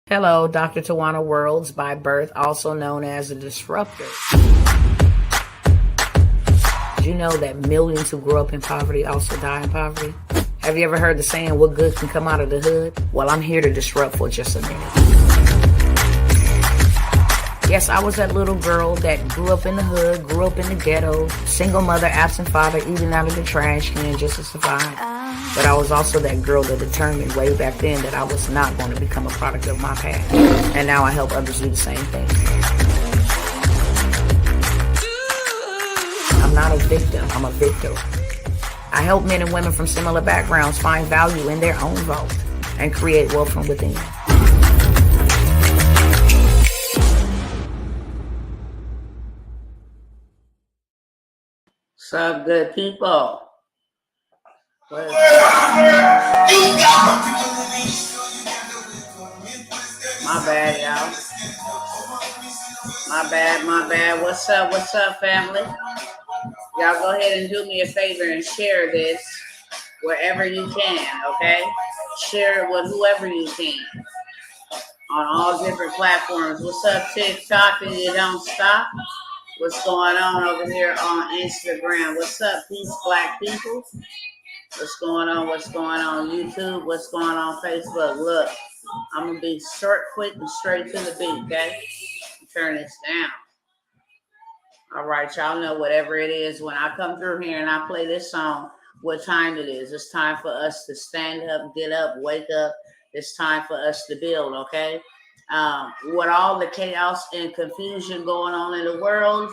Hello, Dr. Tawana Worlds, by birth also known as a disruptor. Did you know that millions who grow up in poverty also die in poverty? Have you ever heard the saying, what good can come out of the hood? Well, I'm here to disrupt for just a minute. Yes, I was that little girl that grew up in the hood, grew up in the ghetto, single mother, absent father, eating out of the trash can just to survive. But I was also that girl that determined way back then that I was not going to become a product of my past. And now I help others do the same thing. I'm not a victim, I'm a victor. I help men and women from similar backgrounds find value in their own vault and create wealth from within. What's up, good people? My bad, y'all. My bad. What's up, family? Y'all go ahead and do me a favor and share this wherever you can, okay? Share it with whoever you can on all different platforms. What's up, TikTok and you don't stop? What's going on over here on Instagram? What's up, peace, black people? What's going on YouTube? What's going on Facebook? Look, I'm going to be short, quick, and straight to the beat, okay? Turn this down. All right, y'all know whatever it is, when I come through here and I play this song, what time it is. It's time for us to stand up, get up, wake up. It's time for us to build, okay? With all the chaos and confusion going on in the world,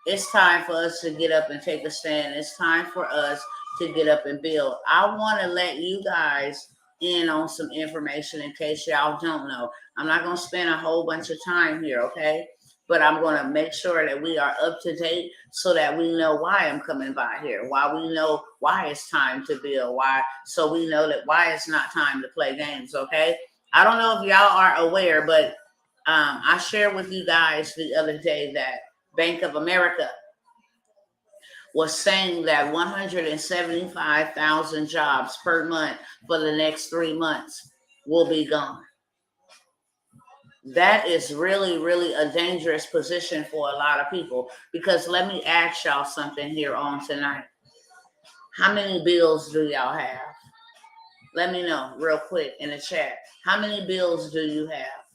it's time for us to get up and take a stand. It's time for us to get up and build. I want to let you guys in on some information in case y'all don't know. I'm not going to spend a whole bunch of time here, okay? But I'm going to make sure that we are up to date so that we know why I'm coming by here, why we know why it's time to build, so we know that why it's not time to play games, okay? I don't know if y'all are aware, but I shared with you guys the other day that Bank of America was saying that 175,000 jobs per month for the next 3 months will be gone. That is really, really a dangerous position for a lot of people, because let me ask y'all something here on tonight. How many bills do y'all have? Let me know real quick in the chat. How many bills do you have?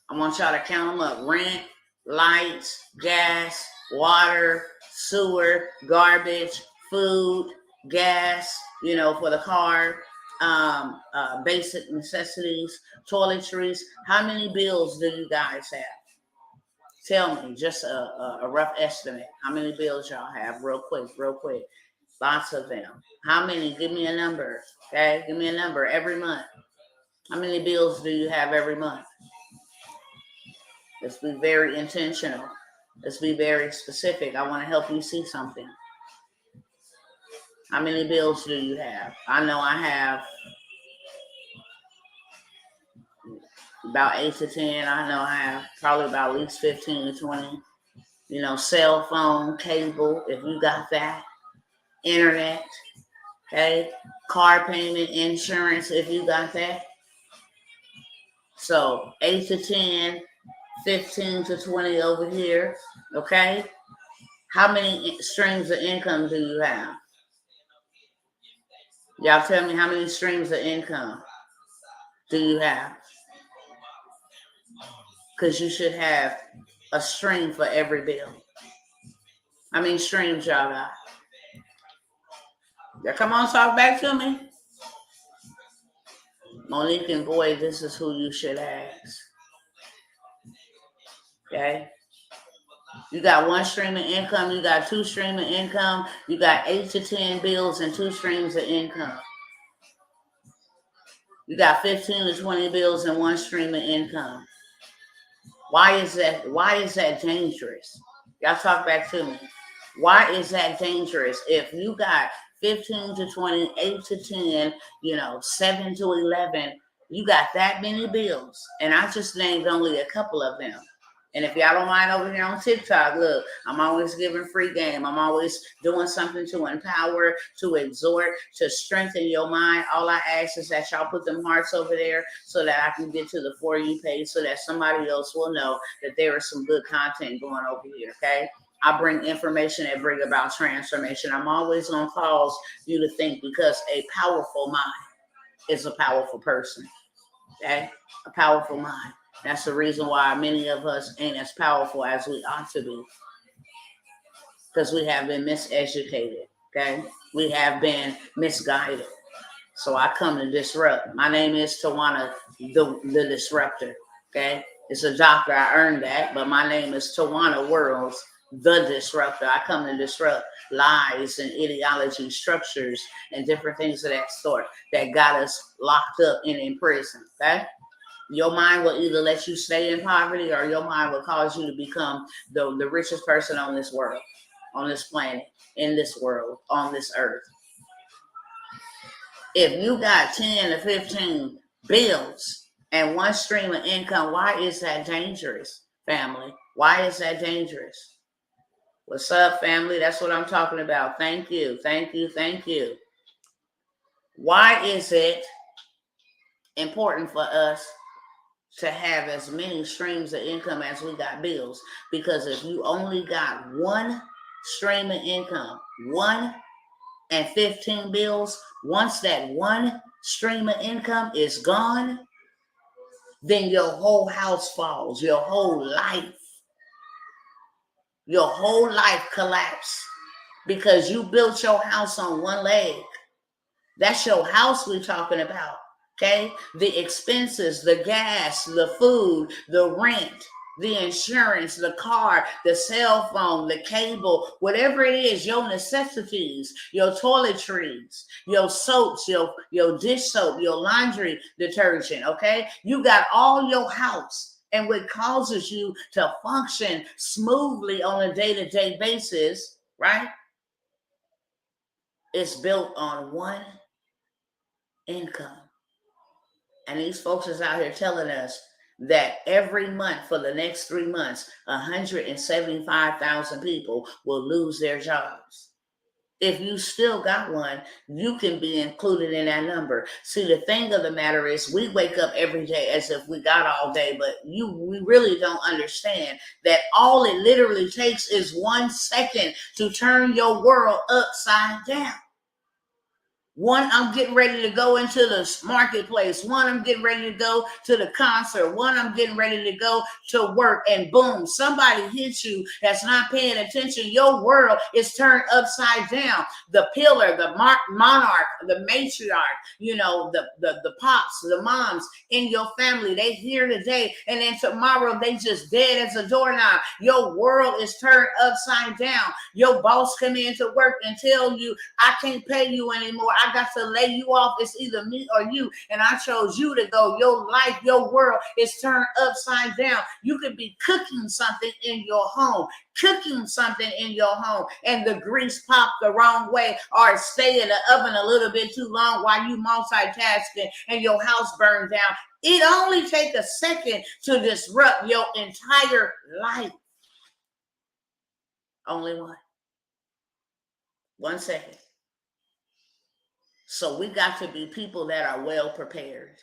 I want y'all to count them up. Rent, lights, gas, water, sewer, garbage, food, gas, for the car, basic necessities, toiletries. How many bills do you guys have? Tell me, just a rough estimate. How many bills y'all have? Real quick. Lots of them. How many? Give me a number, okay? Give me a number every month. How many bills do you have every month? Let's be very intentional. Let's be very specific. I want to help you see something. How many bills do you have? I know I have about 8 to 10. I know I have probably about at least 15 to 20. Cell phone, cable, if you got that. Internet, okay? Car payment, insurance, if you got that. So 8 to 10, 15 to 20 over here, okay? How many streams of income do you have? Y'all tell me, how many streams of income do you have? Because you should have a stream for every bill. How many streams y'all got? Yeah, come on, talk back to me. Monique and Boyd, this is who you should ask. Okay? You got 1 stream of income, you got 2 streams of income, you got 8 to 10 bills and 2 streams of income. You got 15 to 20 bills and 1 stream of income. Why is that dangerous? Y'all talk back to me. Why is that dangerous? If you got 15 to 20, 8 to 10, 7 to 11, you got that many bills. And I just named only a couple of them. And if y'all don't mind over here on TikTok, look, I'm always giving free game. I'm always doing something to empower, to exhort, to strengthen your mind. All I ask is that y'all put them hearts over there so that I can get to the For You page so that somebody else will know that there is some good content going over here, okay? I bring information that bring about transformation. I'm always going to cause you to think because a powerful mind is a powerful person, okay? A powerful mind. That's the reason why many of us ain't as powerful as we ought to be. Because we have been miseducated, okay? We have been misguided. So I come to disrupt. My name is Tawana, the Disruptor, okay? It's a doctor, I earned that, but my name is Tawana Worlds, the Disruptor. I come to disrupt lies and ideology structures and different things of that sort that got us locked up and in prison, okay? Your mind will either let you stay in poverty or your mind will cause you to become the richest person on this world, on this planet, in this world, on this earth. If you got 10 to 15 bills and one stream of income, why is that dangerous, family? Why is that dangerous? What's up, family? That's what I'm talking about. Thank you. Thank you. Thank you. Why is it important for us to have as many streams of income as we got bills? Because if you only got one stream of income, 1 and 15 bills, once that one stream of income is gone, then your whole house falls, your whole life collapses because you built your house on one leg. That's your house we're talking about. Okay, the expenses, the gas, the food, the rent, the insurance, the car, the cell phone, the cable, whatever it is, your necessities, your toiletries, your soaps, your dish soap, your laundry detergent, okay? You got all your house. And what causes you to function smoothly on a day-to-day basis, right? It's built on one income. And these folks is out here telling us that every month for the next 3 months, 175,000 people will lose their jobs. If you still got one, you can be included in that number. See, the thing of the matter is we wake up every day as if we got all day, but we really don't understand that all it literally takes is 1 second to turn your world upside down. One, I'm getting ready to go into the marketplace. One, I'm getting ready to go to the concert. One, I'm getting ready to go to work. And boom, somebody hits you that's not paying attention. Your world is turned upside down. The pillar, the monarch, the matriarch, the pops, the moms in your family, they here today. And then tomorrow they just dead as a doorknob. Your world is turned upside down. Your boss come in to work and tell you, I can't pay you anymore. I got to lay you off. It's either me or you. And I chose you to go. Your life, your world is turned upside down. You could be cooking something in your home, and the grease popped the wrong way or stay in the oven a little bit too long while you multitasking and your house burned down. It only takes a second to disrupt your entire life. Only one. 1 second. So we got to be people that are well prepared.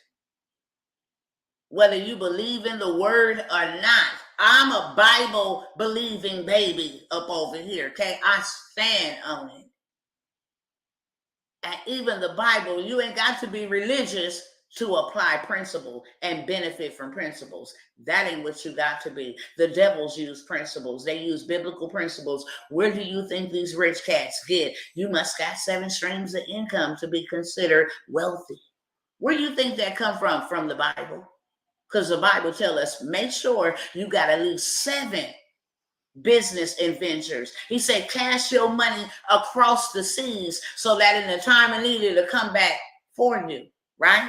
Whether you believe in the word or not, I'm a Bible believing baby up over here, okay? I stand on it. And even the Bible, you ain't got to be religious to apply principle and benefit from principles. That ain't what you got to be. The devils use principles. They use biblical principles. Where do you think these rich cats get? You must got 7 streams of income to be considered wealthy. Where do you think that come from? From the Bible. Because the Bible tells us, make sure you got at least 7 business adventures. He said, cast your money across the seas so that in the time of need it'll come back for you, right?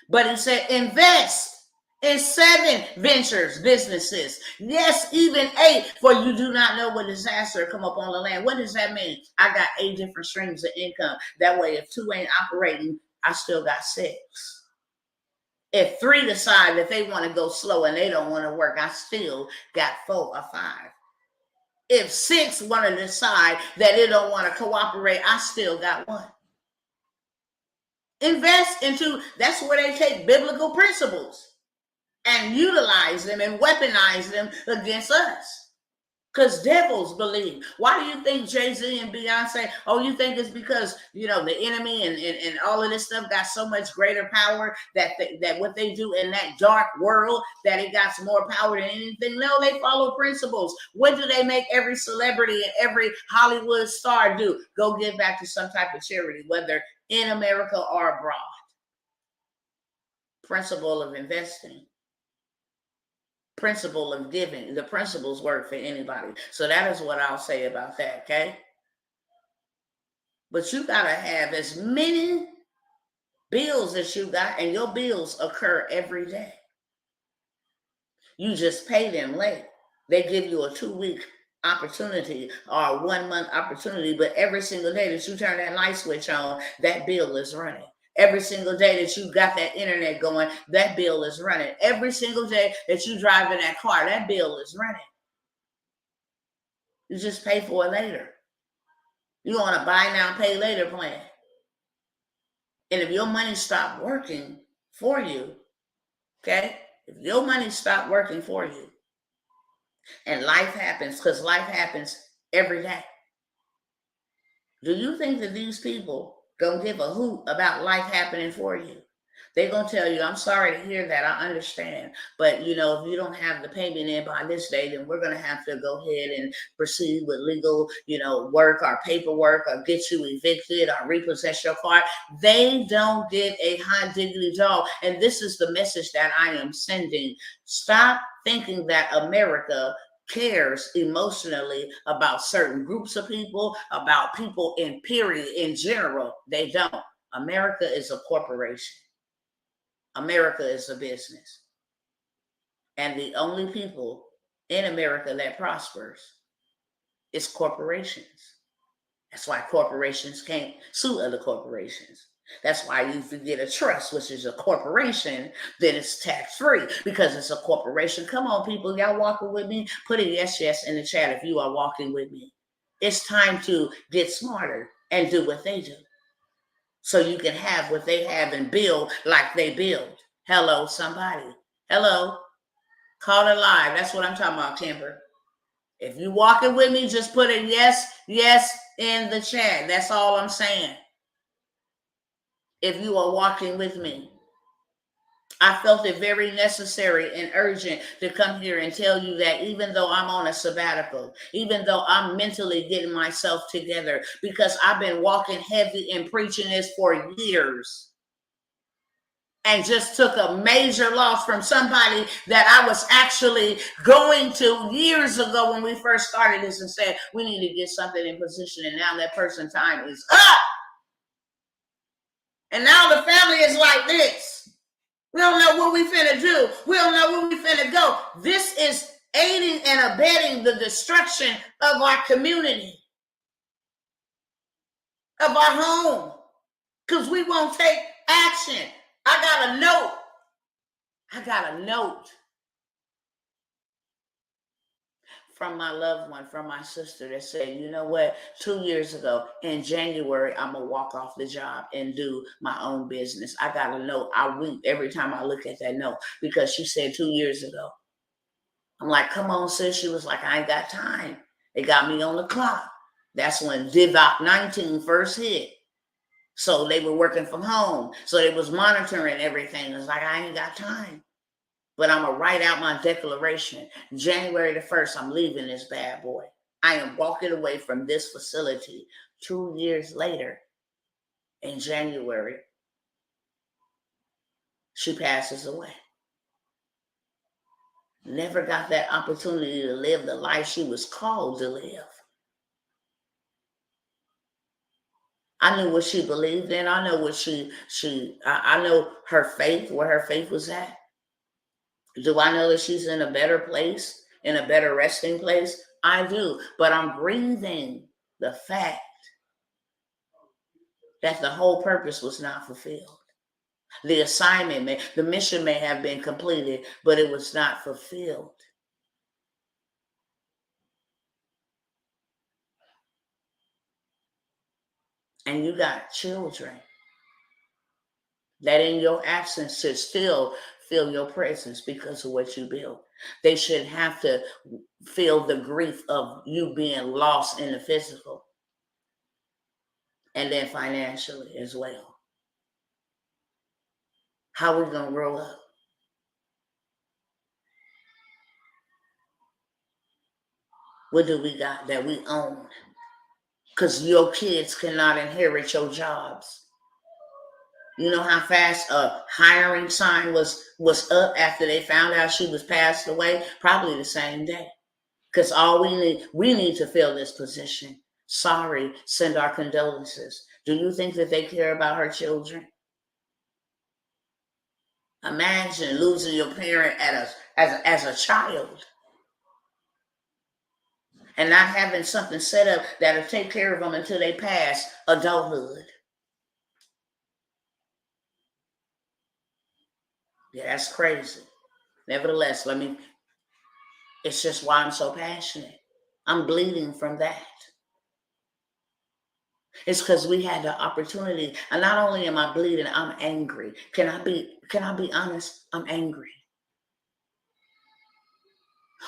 But he said, invest in 7 ventures, businesses. Yes, even 8, for you do not know what disaster come up on the land. What does that mean? I got 8 different streams of income. That way, if 2 ain't operating, I still got 6. If 3 decide that they want to go slow and they don't want to work, I still got 4 or 5. If 6 want to decide that they don't want to cooperate, I still got 1. Invest into, that's where they take biblical principles and utilize them and weaponize them against us. Because devils believe. Why do you think Jay-Z and Beyonce, you think it's because, the enemy and all of this stuff got so much greater power that what they do in that dark world, that it got more power than anything? No, they follow principles. What do they make every celebrity and every Hollywood star do? Go give back to some type of charity, whether in America or abroad. Principle of investing. Principle of giving. The principles work for anybody. So that is what I'll say about that, okay? But you got to have as many bills as you got, and your bills occur every day. You just pay them late. They give you a 2-week opportunity or a 1-month opportunity, but every single day that you turn that light switch on, that bill is running. Every single day that you got that internet going, that bill is running. Every single day that you drive in that car, that bill is running. You just pay for it later. You want to buy now, pay later plan. And if your money stopped working for you, okay? If your money stopped working for you, and life happens, because life happens every day, do you think that these people gonna give a hoot about life happening for you? They're gonna tell you, I'm sorry to hear that, I understand, but if you don't have the payment in by this day, then we're gonna have to go ahead and proceed with legal, work or paperwork, or get you evicted or repossess your car. They don't get a high diggity dog. And this is the message that I am sending. Stop thinking that America cares emotionally about certain groups of people, about people in general. They don't. America is a corporation. America is a business. And the only people in America that prospers is corporations. That's why corporations can't sue other corporations. That's why if you get a trust, which is a corporation, then it's tax-free because it's a corporation. Come on, people. Y'all walking with me? Put a yes in the chat if you are walking with me. It's time to get smarter and do what they do, so you can have what they have and build like they build. Hello, somebody. Hello. Call it live. That's what I'm talking about, Kimber. If you walking with me, just put a yes in the chat. That's all I'm saying. If you are walking with me. I felt it very necessary and urgent to come here and tell you that even though I'm on a sabbatical, even though I'm mentally getting myself together, because I've been walking heavy and preaching this for years, and just took a major loss from somebody that I was actually going to years ago when we first started this, and said, we need to get something in position. And now that person's time is up. And now the family is like this. We don't know what we finna do. We don't know where we finna go. This is aiding and abetting the destruction of our community, of our home, because we won't take action. I got a note from my loved one, from my sister, that said, you know what, 2 years ago in January, I'm gonna walk off the job and do my own business. I got a note. I weep every time I look at that note, because she said 2 years ago. I'm like, come on, sis. She was like, I ain't got time. It got me on the clock. That's when DIVOC-19 first hit. So they were working from home. So they was monitoring everything. It's like, I ain't got time. But I'm going to write out my declaration. January the 1st, I'm leaving this bad boy. I am walking away from this facility. 2 years later, in January, she passes away. Never got that opportunity to live the life she was called to live. I knew what she believed in. I know what I know her faith, where her faith was at. Do I know that she's in a better place, in a better resting place? I do. But I'm breathing the fact that the whole purpose was not fulfilled. The assignment, the mission may have been completed, but it was not fulfilled. And you got children that in your absence should still feel your presence because of what you built. They should have to feel the grief of you being lost in the physical and then financially as well. How are we going to grow up? What do we got that we own? Because your kids cannot inherit your jobs. You know how fast a hiring sign was up after they found out she was passed away? Probably the same day. Because all we need to fill this position. Sorry, send our condolences. Do you think that they care about her children? Imagine losing your parent as a child and not having something set up that'll take care of them until they pass adulthood. Yeah, that's crazy. Nevertheless, it's just why I'm so passionate. I'm bleeding from that. It's because we had the opportunity. And not only am I bleeding, I'm angry. Can I be honest? I'm angry.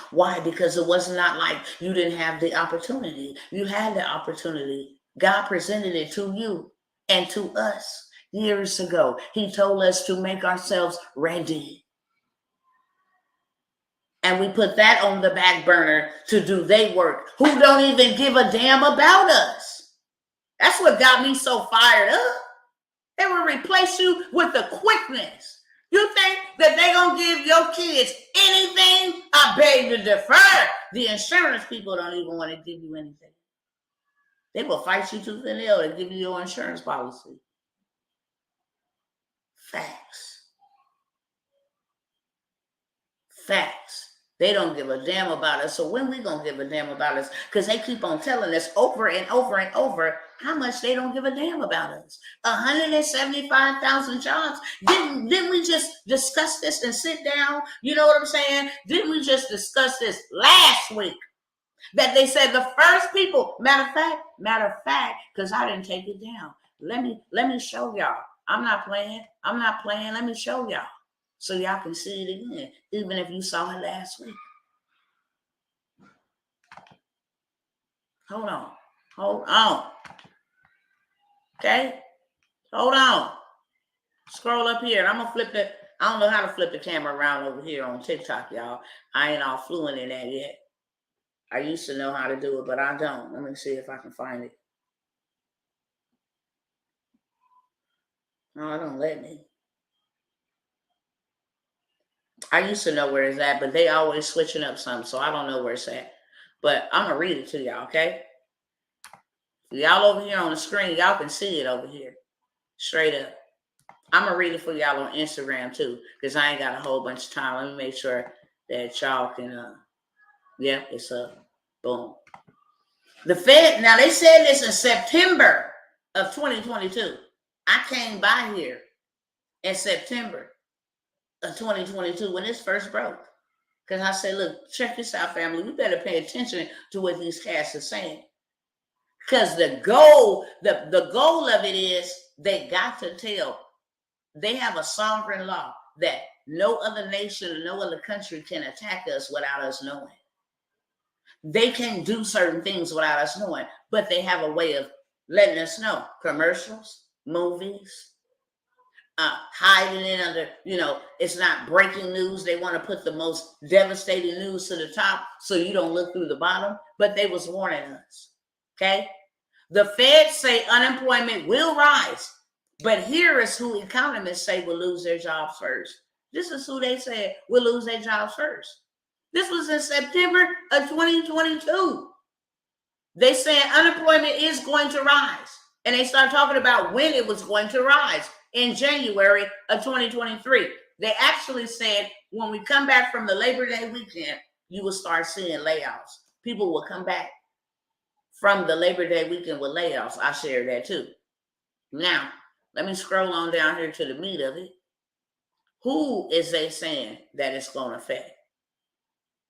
Why? Because it was not like you didn't have the opportunity. You had the opportunity. God presented it to you and to us years ago. He told us to make ourselves ready. And we put that on the back burner to do their work, who don't even give a damn about us. That's what got me so fired up. They will replace you with the quickness. You think that they gonna give your kids anything? I beg to defer. The insurance people don't even want to give you anything. They will fight you tooth and nail to give you your insurance policy. Facts. Facts. They don't give a damn about us. So when we gonna give a damn about us? Because they keep on telling us over and over and over how much they don't give a damn about us. 175,000 jobs. Didn't we just discuss this and sit down? You know what I'm saying? Didn't we just discuss this last week? That they said the first people, matter of fact, because I didn't take it down. Let me show y'all. I'm not playing. Let me show y'all. So y'all can see it again, even if you saw it last week. Hold on. Okay? Hold on. Scroll up here. I'm going to flip it. I don't know how to flip the camera around over here on TikTok, y'all. I ain't all fluent in that yet. I used to know how to do it, but I don't. Let me see if I can find it. No, it don't let me. I used to know where it's at, but they always switching up something, so I don't know where it's at. But I'm going to read it to y'all, okay? Y'all over here on the screen, y'all can see it over here. Straight up. I'm going to read it for y'all on Instagram, too, because I ain't got a whole bunch of time. Let me make sure that y'all can, yeah, it's up. Boom. The Fed, now they said this in September of 2022. I came by here in September of 2022 when this first broke. Because I said, look, check this out, family. We better pay attention to what these cats are saying. Because the goal of it is they got to tell. They have a sovereign law that no other nation or no other country can attack us without us knowing. They can do certain things without us knowing, but they have a way of letting us know. Commercials, movies, hiding it under, it's not breaking news. They want to put the most devastating news to the top so you don't look through the bottom, but they was warning us, okay? The Fed say unemployment will rise, but here is who economists say will lose their jobs first. This is who they said will lose their jobs first. This was in September of 2022. They said unemployment is going to rise. And they start talking about when it was going to rise in January of 2023. They actually said when we come back from the Labor Day weekend, you will start seeing layoffs. People will come back from the Labor Day weekend with layoffs. I share that too. Now, let me scroll on down here to the meat of it. Who is they saying that it's going to affect?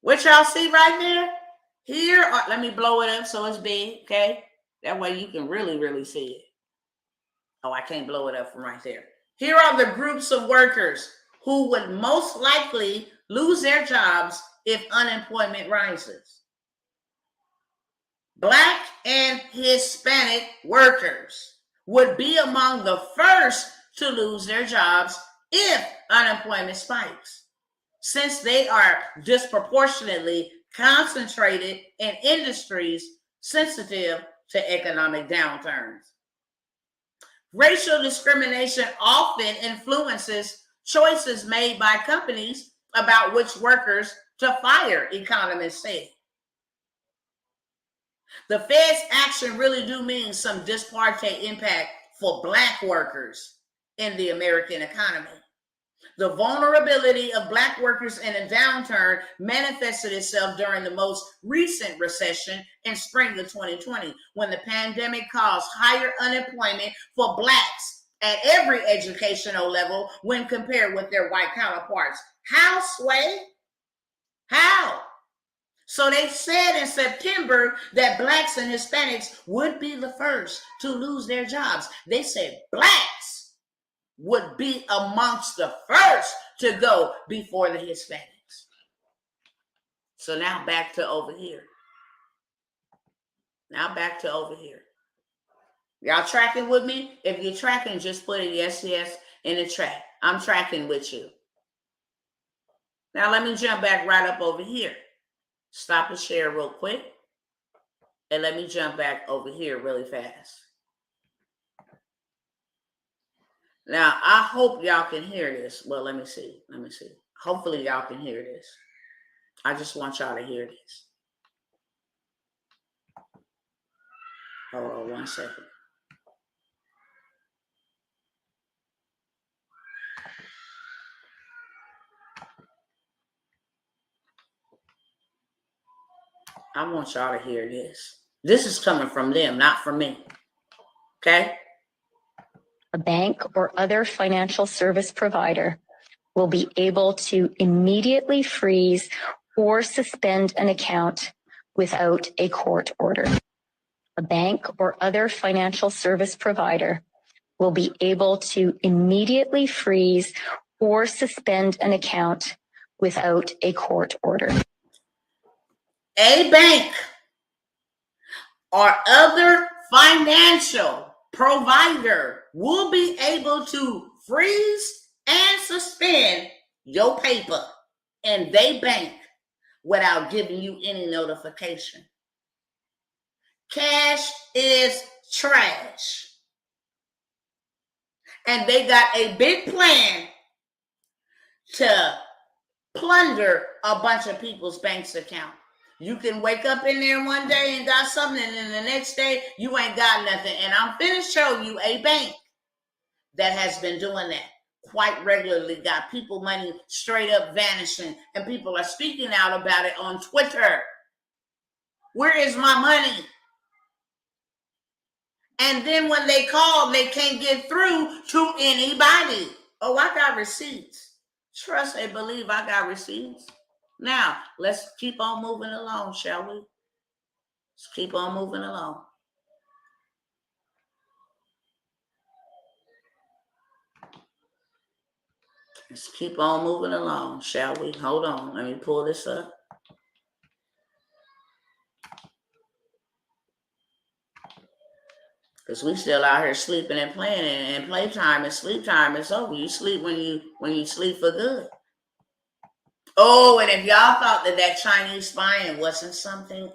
What y'all see right there? Here, let me blow it up so it's big, okay? That way you can really, really see it. Oh, I can't blow it up from right there. Here are the groups of workers who would most likely lose their jobs if unemployment rises. Black and Hispanic workers would be among the first to lose their jobs if unemployment spikes, since they are disproportionately concentrated in industries sensitive to economic downturns. Racial discrimination often influences choices made by companies about which workers to fire, economists say. The Fed's action really do mean some disparate impact for Black workers in the American economy. The vulnerability of Black workers in a downturn manifested itself during the most recent recession in spring of 2020, when the pandemic caused higher unemployment for Blacks at every educational level when compared with their white counterparts. How, Sway? How? So they said in September that Blacks and Hispanics would be the first to lose their jobs. They said Blacks would be amongst the first to go before the Hispanics. So now back to over here. Y'all tracking with me? If you're tracking, just put a yes in the chat. I'm tracking with you. Now let me jump back right up over here. Stop and share real quick. And let me jump back over here really fast. Now, I hope y'all can hear this. Well, let me see. Hopefully y'all can hear this. I just want y'all to hear this. Hold on 1 second. I want y'all to hear this. This is coming from them, not from me. Okay? A bank or other financial service provider will be able to immediately freeze or suspend an account without a court order. A bank or other financial service provider will be able to immediately freeze or suspend an account without a court order. A bank or other financial provider will be able to freeze and suspend your paper in they bank without giving you any notification. Cash is trash. And they got a big plan to plunder a bunch of people's banks account. You can wake up in there one day and got something, and then the next day you ain't got nothing. And I'm finna show you a bank that has been doing that quite regularly, got people money straight up vanishing, and people are speaking out about it on Twitter. Where is my money? And then when they call, they can't get through to anybody. Oh, I got receipts. Trust and believe I got receipts. Now, let's keep on moving along, shall we? Let's keep on moving along. Let's keep on moving along, shall we? Hold on. Let me pull this up. Because we still out here sleeping and playing, and playtime and sleep time is over. You sleep when you sleep for good. Oh, and if y'all thought that Chinese spying wasn't something,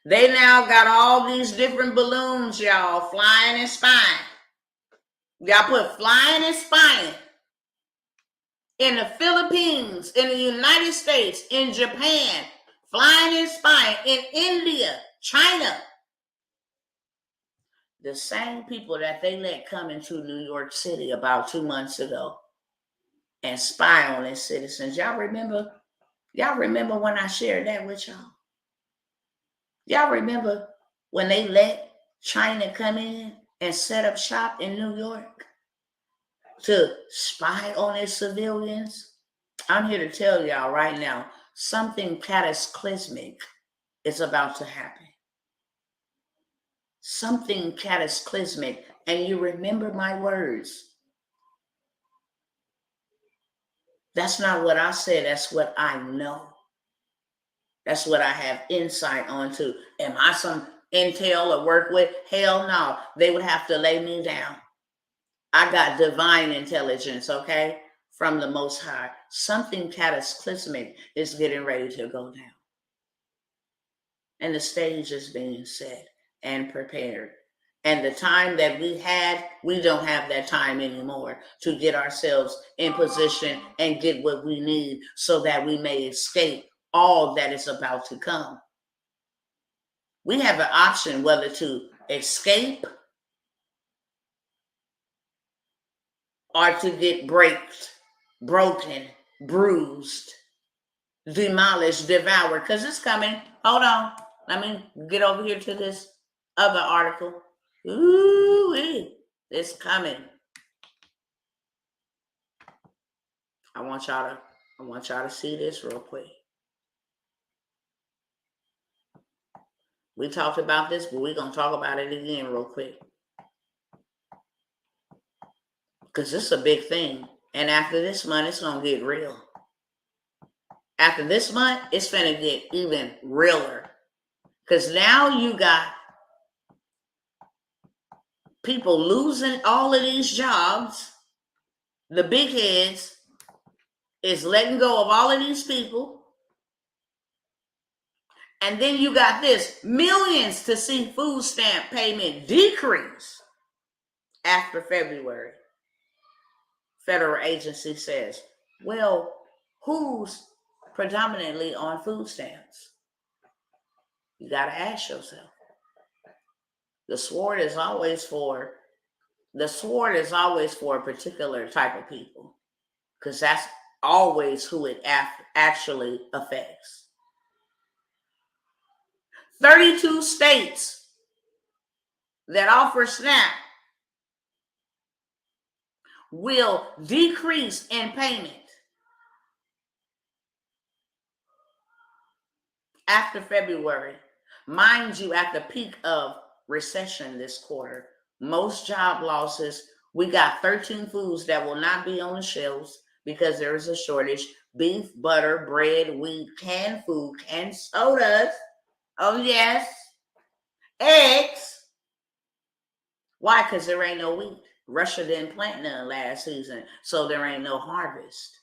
They now got all these different balloons, y'all, flying and spying. Y'all put flying and spying in the Philippines, in the United States, in Japan, flying and spying in India, China. The same people that they let come into New York City about 2 months ago and spy on its citizens. Y'all remember? Y'all remember when I shared that with y'all? Y'all remember when they let China come in and set up shop in New York to spy on its civilians? I'm here to tell y'all right now, something cataclysmic is about to happen. Something cataclysmic. And you remember my words. That's not what I said. That's what I know. That's what I have insight onto. Am I some intel to work with? Hell no. They would have to lay me down. I got divine intelligence, okay, from the Most High. Something cataclysmic is getting ready to go down. And the stage is being set and prepared. And the time that we had, we don't have that time anymore to get ourselves in position and get what we need so that we may escape all that is about to come. We have an option whether to escape or to get broken, bruised, demolished, devoured, because it's coming. Hold on. Let me get over here to this other article. Ooh, it's coming. I want y'all to see this real quick. We talked about this, but we're going to talk about it again real quick. Because this is a big thing. And after this month, it's going to get real. After this month, it's going to get even realer. Because now you got people losing all of these jobs. The big heads is letting go of all of these people. And then you got this, millions to see food stamp payment decrease after February. Federal agency says, well, who's predominantly on food stamps? You got to ask yourself. The sword is always for a particular type of people, because that's always who it actually affects. 32 states that offer SNAP will decrease in payment after February. Mind you, at the peak of recession this quarter, most job losses, we got 13 foods that will not be on the shelves because there is a shortage. Beef, butter, bread, wheat, canned food, canned sodas. Oh, yes. Eggs. Why? Because there ain't no wheat. Russia didn't plant none last season, so there ain't no harvest.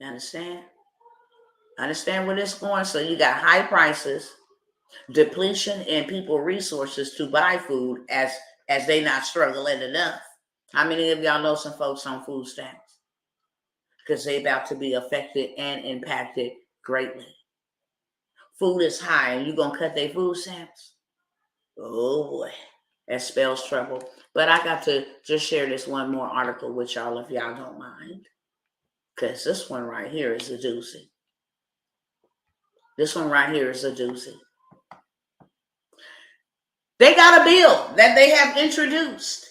You understand? Understand where this going? So you got high prices, depletion in people resources to buy food as they not struggling enough. How many of y'all know some folks on food stamps? Because they about to be affected and impacted greatly. Food is high and you gonna cut their food stamps? Oh boy, that spells trouble. But I got to just share this one more article with y'all if y'all don't mind. Because this one right here is a doozy. This one right here is a doozy. They got a bill that they have introduced.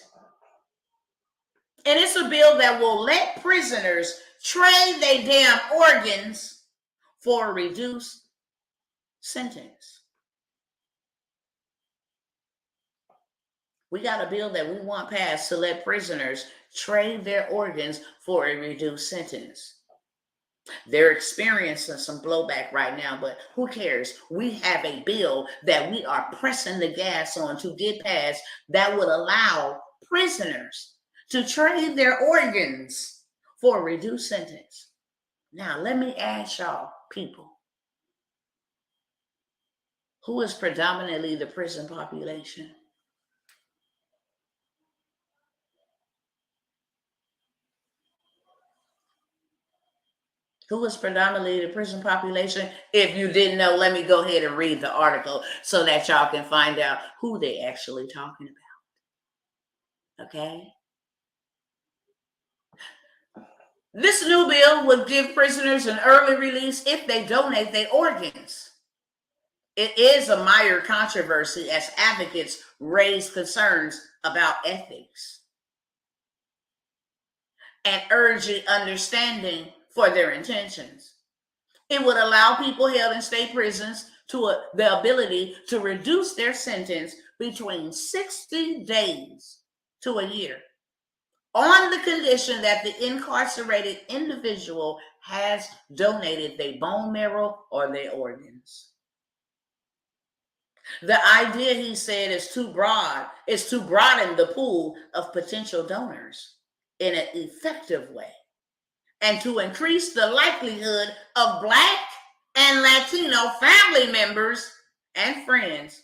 And it's a bill that will let prisoners trade their damn organs for a reduced sentence. We got a bill that we want passed to let prisoners trade their organs for a reduced sentence. They're experiencing some blowback right now, but who cares? We have a bill that we are pressing the gas on to get passed that would allow prisoners to trade their organs for a reduced sentence. Now, let me ask y'all, people, who is predominantly the prison population? Who is predominantly the prison population? If you didn't know, let me go ahead and read the article so that y'all can find out who they actually talking about. Okay? This new bill would give prisoners an early release if they donate their organs. It is a minor controversy as advocates raise concerns about ethics and urging understanding for their intentions. It would allow people held in state prisons the ability to reduce their sentence between 60 days to a year on the condition that the incarcerated individual has donated their bone marrow or their organs. The idea, he said, is to broaden the pool of potential donors in an effective way and to increase the likelihood of Black and Latino family members and friends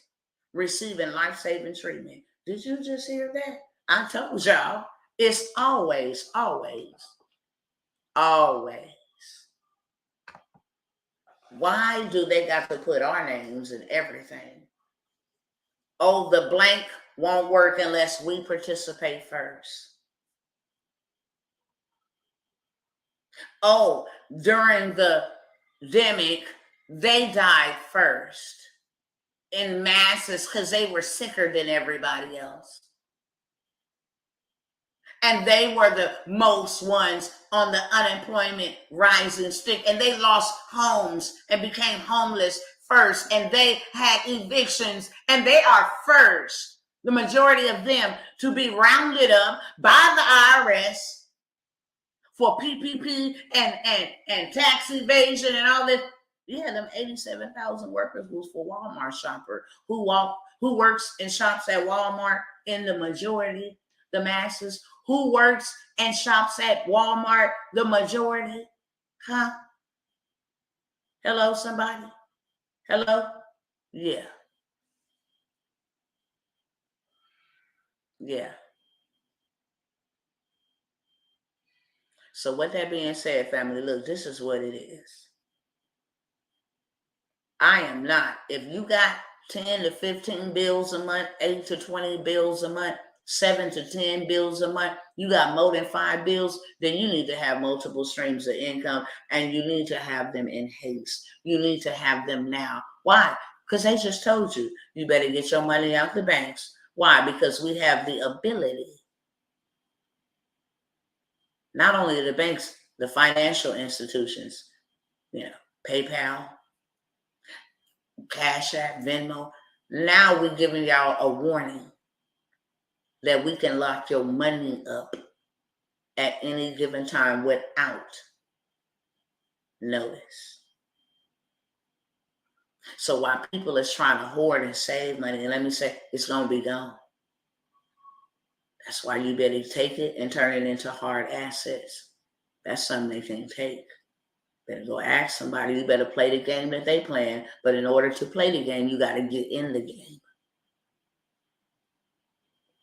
receiving life-saving treatment. Did you just hear that? I told y'all, it's always, always, always. Why do they got to put our names in everything? Oh, the blank won't work unless we participate first. Oh, during the pandemic, they died first in masses because they were sicker than everybody else. And they were the most ones on the unemployment rising stick. And they lost homes and became homeless first. And they had evictions. And they are first, the majority of them, to be rounded up by the IRS for PPP and tax evasion and all this. Yeah, them 87,000 workers was for Walmart shopper who works and shops at Walmart in the majority, the masses. Who works and shops at Walmart, the majority? Huh? Hello, somebody? Hello? Yeah. Yeah. So with that being said, family, look, this is what it is. I am not. If you got 10 to 15 bills a month, 8 to 20 bills a month, 7 to 10 bills a month, you got more than 5 bills, then you need to have multiple streams of income and you need to have them in haste. You need to have them now. Why? Because they just told you, you better get your money out the banks. Why? Because we have the ability. Not only the banks, the financial institutions, PayPal, Cash App, Venmo. Now we're giving y'all a warning that we can lock your money up at any given time without notice. So while people is trying to hoard and save money, and let me say, it's going to be gone. That's why you better take it and turn it into hard assets. That's something they can take. Better go ask somebody. You better play the game that they playing. But in order to play the game, you got to get in the game.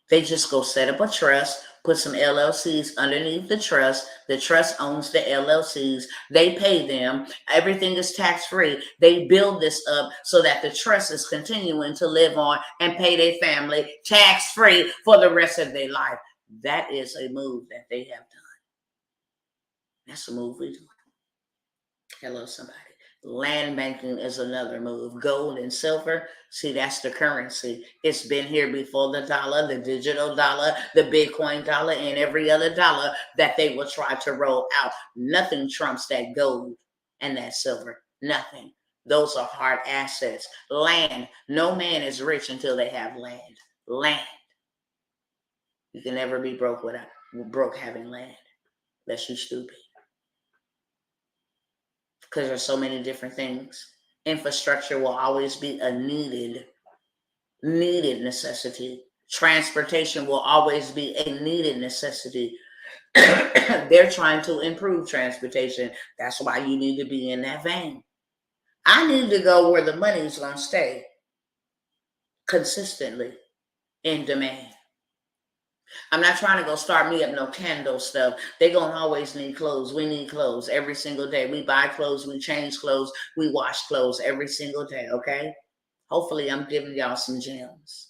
They just go set up a trust, put some LLCs underneath the trust. The trust owns the LLCs. They pay them. Everything is tax-free. They build this up so that the trust is continuing to live on and pay their family tax-free for the rest of their life. That is a move that they have done. That's a move we do. Hello, somebody. Land banking is another move. Gold and silver, see, that's the currency. It's been here before the dollar, the digital dollar, the Bitcoin dollar, and every other dollar that they will try to roll out. Nothing trumps that gold and that silver. Nothing. Those are hard assets. Land. No man is rich until they have land. Land. You can never be broke having land. Unless you're stupid. Because there's so many different things. Infrastructure will always be a needed necessity. Transportation will always be a needed necessity. They're trying to improve transportation. That's why you need to be in that vein. I need to go where the money's going to stay consistently in demand. I'm not trying to go start me up no candle stuff. They're going to always need clothes. We need clothes every single day. We buy clothes, we change clothes, we wash clothes every single day, okay? Hopefully I'm giving y'all some gems.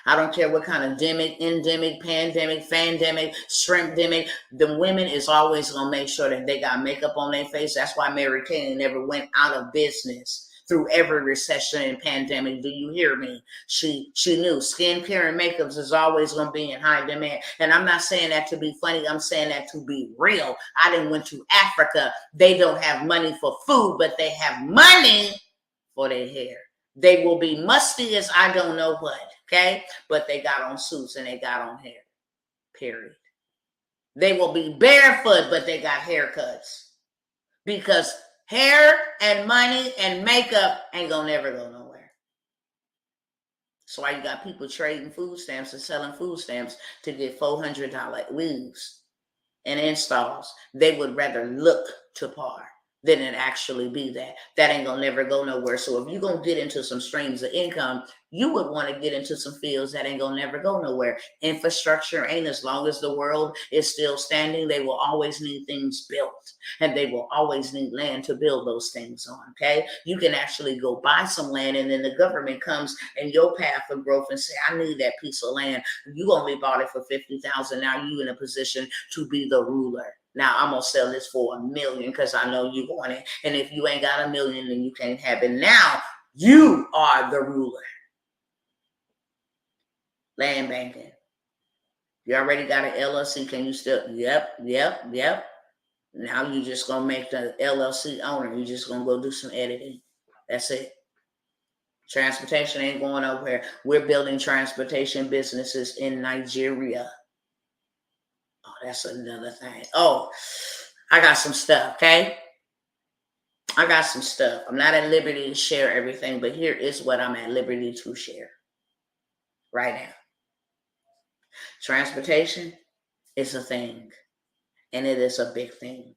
I don't care what kind of endemic, pandemic, fandemic, shrimpdemic. The women is always going to make sure that they got makeup on their face. That's why Mary Kay never went out of business. through every recession and pandemic. Do you hear me? She knew skincare and makeups is always going to be in high demand. And I'm not saying that to be funny. I'm saying that to be real. I didn't went to Africa. They don't have money for food, but they have money for their hair. They will be musty as I don't know what, okay? But they got on suits and they got on hair, period. They will be barefoot, but they got haircuts. Because hair and money and makeup ain't gonna never go nowhere. That's why you got people trading food stamps and selling food stamps to get $400 weaves and installs. They would rather look to par than it actually be that. That ain't gonna never go nowhere. So if you're gonna get into some streams of income, you would want to get into some fields that ain't gonna never go nowhere. Infrastructure ain't, as long as the world is still standing, they will always need things built, and they will always need land to build those things on. Okay, you can actually go buy some land, and then the government comes in your path of growth and say, I need that piece of land. You only bought it for $50,000. Now you in a position to be the ruler. Now I'm gonna sell this for $1 million because I know you want it. And if you ain't got $1 million, then you can't have it. Now you are the ruler. Land banking. You already got an LLC. Can you still? Yep. Now you just gonna make the LLC owner. You just gonna go do some editing. That's it. Transportation ain't going nowhere. We're building transportation businesses in Nigeria. Oh, that's another thing. Oh, I got some stuff, okay? I got some stuff. I'm not at liberty to share everything, but here is what I'm at liberty to share right now. Transportation is a thing, and it is a big thing.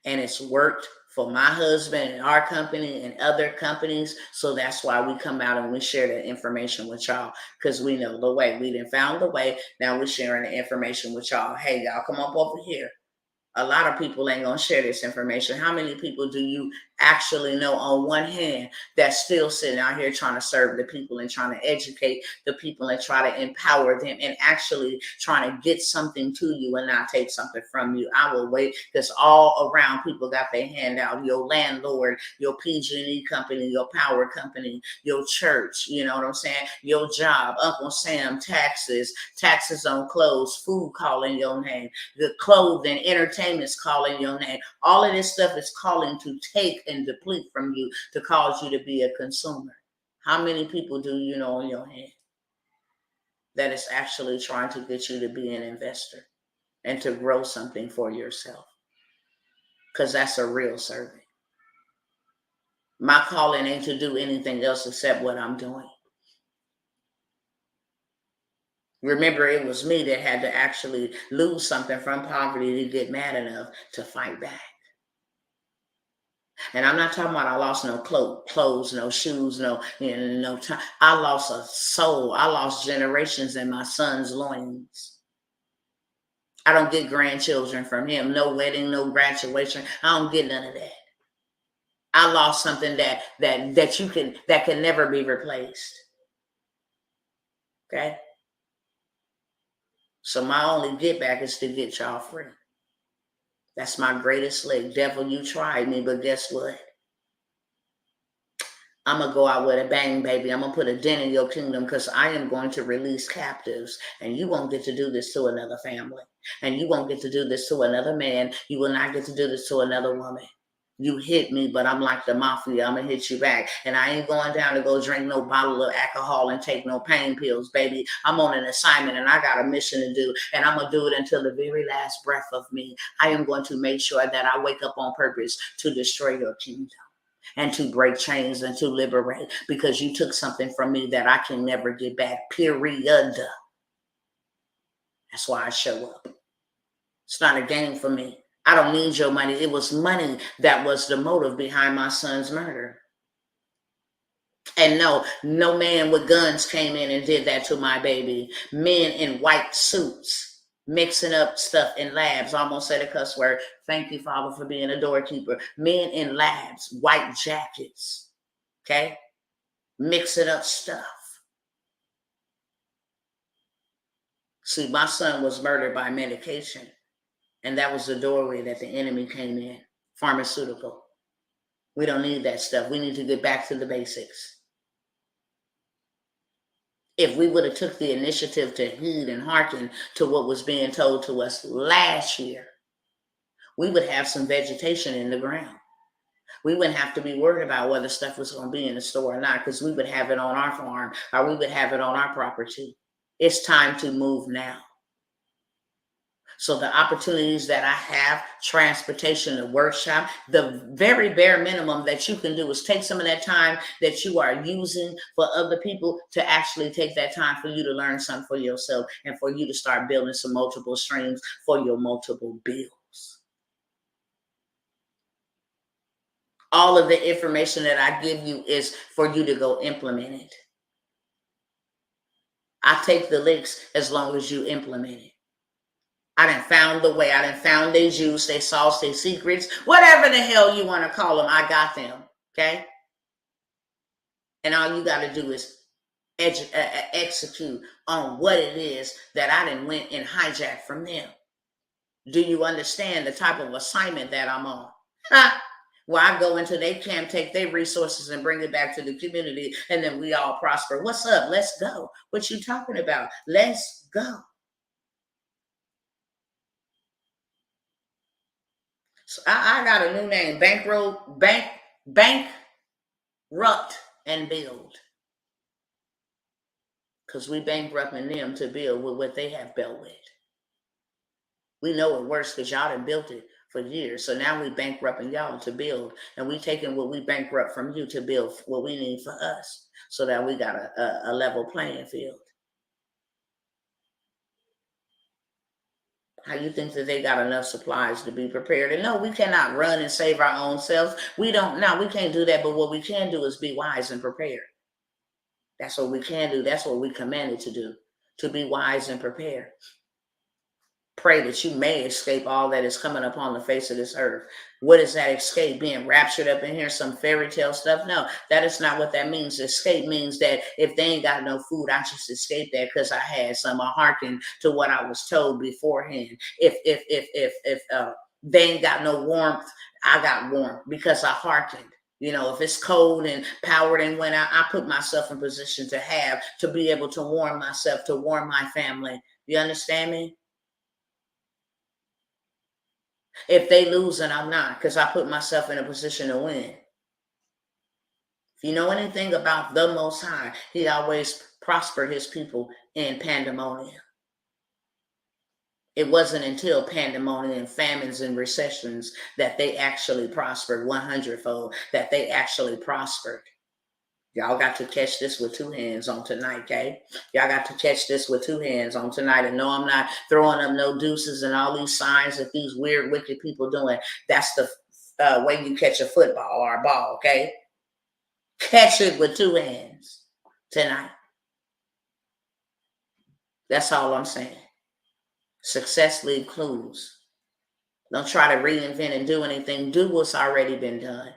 And it's worked for my husband and our company and other companies. So that's why we come out and we share that information with y'all, because we know the way. We done found the way. Now we're sharing the information with y'all. Hey, y'all, come up over here. A lot of people ain't going to share this information. How many people do you actually know on one hand that's still sitting out here trying to serve the people and trying to educate the people and try to empower them and actually trying to get something to you and not take something from you? I will wait, because all around people got their hand out. Your landlord, your PG&E company, your power company, your church, you know what I'm saying? Your job, Uncle Sam, taxes on clothes, food calling your name, the clothing, entertainment is calling your name. All of this stuff is calling to take and deplete from you to cause you to be a consumer. How many people do you know on your hand that is actually trying to get you to be an investor and to grow something for yourself? Because that's a real servant. My calling ain't to do anything else except what I'm doing. Remember, it was me that had to actually lose something from poverty to get mad enough to fight back. And I'm not talking about I lost no clothes, no shoes, no time. I lost a soul. I lost generations in my son's loins. I don't get grandchildren from him. No wedding, no graduation. I don't get none of that. I lost something that can never be replaced. Okay? So my only get back is to get y'all free. That's my greatest lick. Devil, you tried me, but guess what? I'm going to go out with a bang, baby. I'm going to put a dent in your kingdom, because I am going to release captives. And you won't get to do this to another family. And you won't get to do this to another man. You will not get to do this to another woman. You hit me, but I'm like the mafia. I'm going to hit you back. And I ain't going down to go drink no bottle of alcohol and take no pain pills, baby. I'm on an assignment, and I got a mission to do. And I'm going to do it until the very last breath of me. I am going to make sure that I wake up on purpose to destroy your kingdom and to break chains and to liberate, because you took something from me that I can never get back, period. That's why I show up. It's not a game for me. I don't need your money. It was money that was the motive behind my son's murder. And no man with guns came in and did that to my baby. Men in white suits mixing up stuff in labs. I almost said a cuss word. Thank you, Father, for being a doorkeeper. Men in labs, white jackets, okay? Mixing up stuff. See, my son was murdered by medication, and that was the doorway that the enemy came in, pharmaceutical. We don't need that stuff. We need to get back to the basics. If we would have took the initiative to heed and hearken to what was being told to us last year, we would have some vegetation in the ground. We wouldn't have to be worried about whether stuff was going to be in the store or not, because we would have it on our farm or we would have it on our property. It's time to move now. So the opportunities that I have, transportation, the workshop, the very bare minimum that you can do is take some of that time that you are using for other people to actually take that time for you to learn something for yourself and for you to start building some multiple streams for your multiple bills. All of the information that I give you is for you to go implement it. I take the licks as long as you implement it. I done found the way. I done found their juice, their sauce, their secrets, whatever the hell you want to call them. I got them. Okay. And all you got to do is execute on what it is that I done went and hijacked from them. Do you understand the type of assignment that I'm on? Well, I go into their camp, take their resources and bring it back to the community, and then we all prosper. What's up? Let's go. What you talking about? Let's go. So I got a new name, Bankrupt and Build. Because we bankrupting them to build with what they have built with. We know it works because y'all done built it for years. So now we bankrupting y'all to build. And we taking what we bankrupt from you to build what we need for us. So that we got a level playing field. How you think that they got enough supplies to be prepared? And no, we cannot run and save our own selves. We can't do that. But what we can do is be wise and prepared. That's what we can do. That's what we commanded to do, to be wise and prepared. Pray that you may escape all that is coming upon the face of this earth. What is that escape? Being raptured up in here, some fairy tale stuff? No, that is not what that means. Escape means that if they ain't got no food, I just escape that because I had some. I hearkened to what I was told beforehand. If they ain't got no warmth, I got warmth because I hearkened. You know, if it's cold and power and went out, I put myself in position to be able to warm myself, to warm my family. You understand me? If they lose and I'm not, because I put myself in a position to win. If you know anything about the Most High, he always prospered his people in pandemonium. It wasn't until pandemonium, famines, and recessions that they actually prospered 100-fold, that they actually prospered. Y'all got to catch this with two hands on tonight, okay? Y'all got to catch this with two hands on tonight. And no, I'm not throwing up no deuces and all these signs that these weird, wicked people doing. That's the way you catch a football or a ball, okay? Catch it with two hands tonight. That's all I'm saying. Success leave clues. Don't try to reinvent and do anything. Do what's already been done.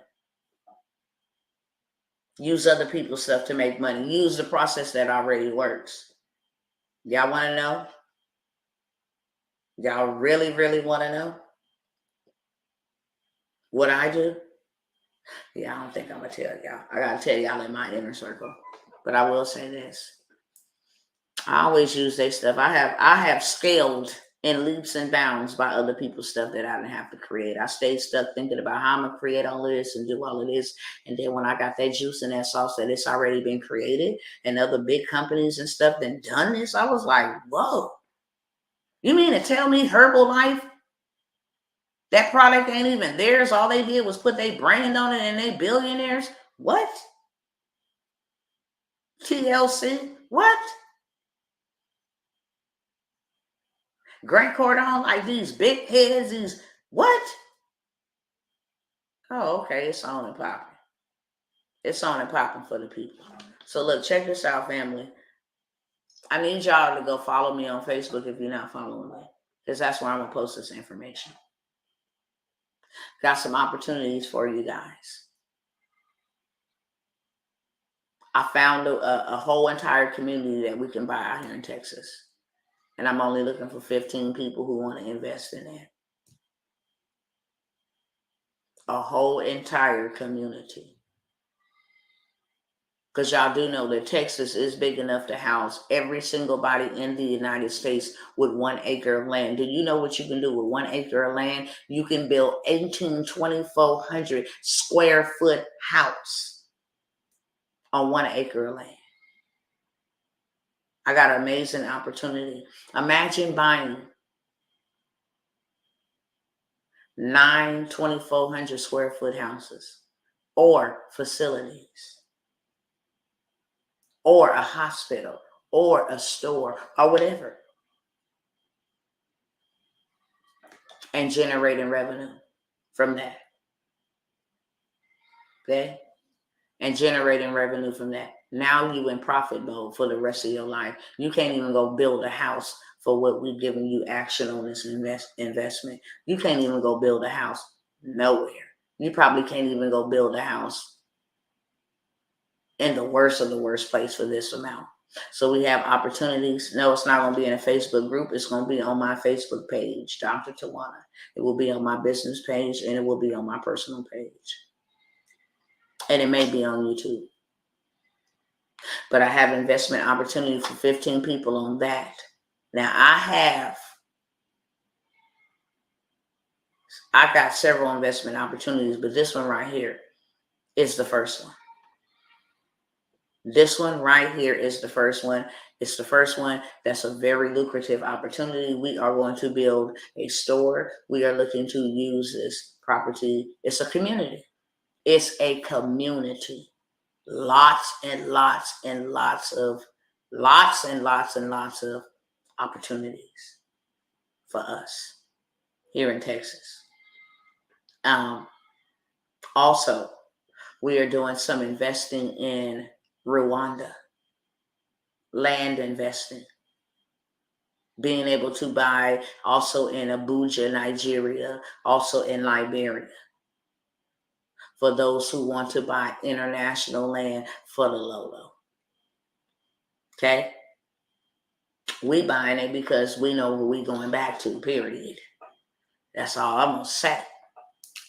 Use other people's stuff to make money. Use the process that already works. Y'all want to know? Y'all really, really want to know what I do? Yeah, I don't think I'm going to tell y'all. I got to tell y'all in my inner circle. But I will say this. I always use their stuff. I have scaled in leaps and bounds by other people's stuff that I didn't have to create. I stayed stuck thinking about how I'm going to create all of this and do all of this. And then when I got that juice and that sauce that it's already been created and other big companies and stuff that done this, I was like, whoa. You mean to tell me Herbalife, that product ain't even theirs? All they did was put their brand on it and they billionaires? What? TLC? What? Grant Cardone, like these big heads, these what? Oh, okay, it's on and popping. It's on and popping for the people. So look, check this out, family. I need y'all to go follow me on Facebook if you're not following me, because that's where I'm gonna post this information. Got some opportunities for you guys. I found a whole entire community that we can buy out here in Texas. And I'm only looking for 15 people who want to invest in it. a whole entire community. Because y'all do know that Texas is big enough to house every single body in the United States with 1 acre of land. Do you know what you can do with 1 acre of land? You can build 2,400 square foot house on 1 acre of land. I got an amazing opportunity. Imagine buying 9 2,400 square foot houses or facilities or a hospital or a store or whatever, and generating revenue from that. Okay? And generating revenue from that. Now you in profit mode for the rest of your life. You can't even go build a house for what we've given you action on this investment. You can't even go build a house nowhere. You probably can't even go build a house in the worst of the worst place for this amount. So we have opportunities. No, it's not going to be in a Facebook group. It's going to be on my Facebook page, Dr. Tawana. It will be on my business page, and it will be on my personal page. And it may be on YouTube. But I have investment opportunity for 15 people on that. Now I got several investment opportunities, but this one right here is the first one. This one right here is the first one. It's the first one that's a very lucrative opportunity. We are going to build a store. We are looking to use this property. It's a community. It's a community. Lots and lots and lots of opportunities for us here in Texas. Also, we are doing some investing in Rwanda, land investing, being able to buy also in Abuja, Nigeria, also in Liberia, for those who want to buy international land for the low. Okay? We buying it because we know where we going back to, period. That's all I'm going to say.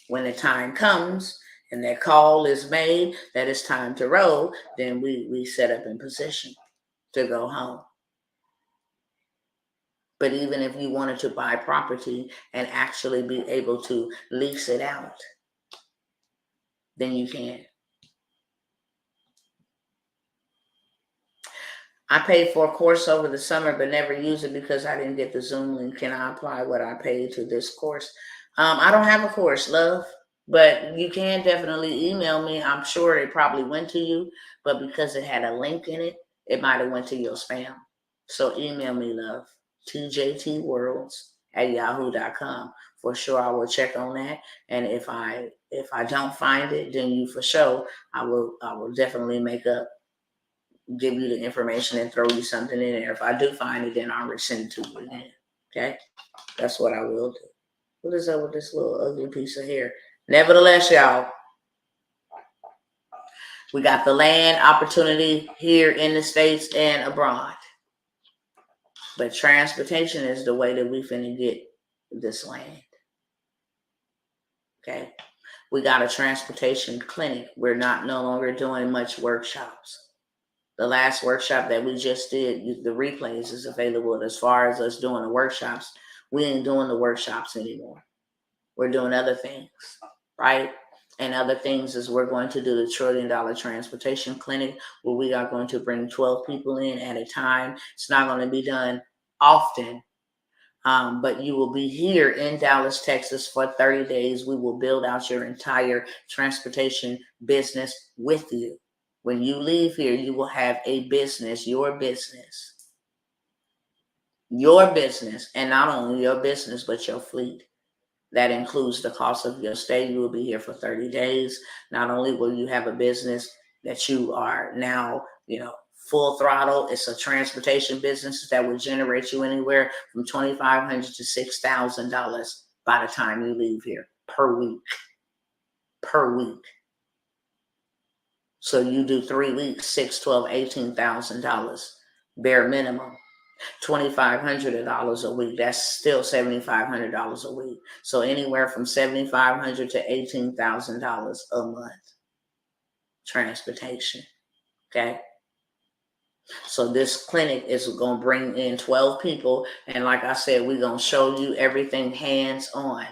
When the time comes and that call is made that it's time to roll, then we set up in position to go home. But even if you wanted to buy property and actually be able to lease it out, then you can. I paid for a course over the summer, but never used it because I didn't get the Zoom link. Can I apply what I paid to this course? I don't have a course, love, but you can definitely email me. I'm sure it probably went to you, but because it had a link in it, it might have went to your spam. So email me, love, tjtworlds@yahoo.com. For sure, I will check on that. And if I don't find it, then you for sure, I will definitely give you the information and throw you something in there. If I do find it, then I'll resend it to you again. Okay? That's what I will do. What is up with this little ugly piece of hair? Nevertheless, y'all, we got the land opportunity here in the States and abroad. But transportation is the way that we finna get this land. Okay? We got a transportation clinic. We're no longer doing much workshops. The last workshop that we just did, the replays is available. As far as us doing the workshops, we ain't doing the workshops anymore. We're doing other things, right? And other things is we're going to do the $1 trillion transportation clinic, where we are going to bring 12 people in at a time. It's not going to be done often, but you will be here in Dallas, Texas for 30 days. We will build out your entire transportation business with you. When you leave here, you will have a business, your business, and not only your business, but your fleet. That includes the cost of your stay. You will be here for 30 days. Not only will you have a business that you are now, full throttle. It's a transportation business that will generate you anywhere from $2,500 to $6,000 by the time you leave here per week. So you do 3 weeks, $6,000, $12,000, $18,000 bare minimum. $2,500 a week. That's still $7,500 a week. So anywhere from $7,500 to $18,000 a month. Transportation. Okay. So this clinic is going to bring in 12 people. And like I said, we're going to show you everything hands on.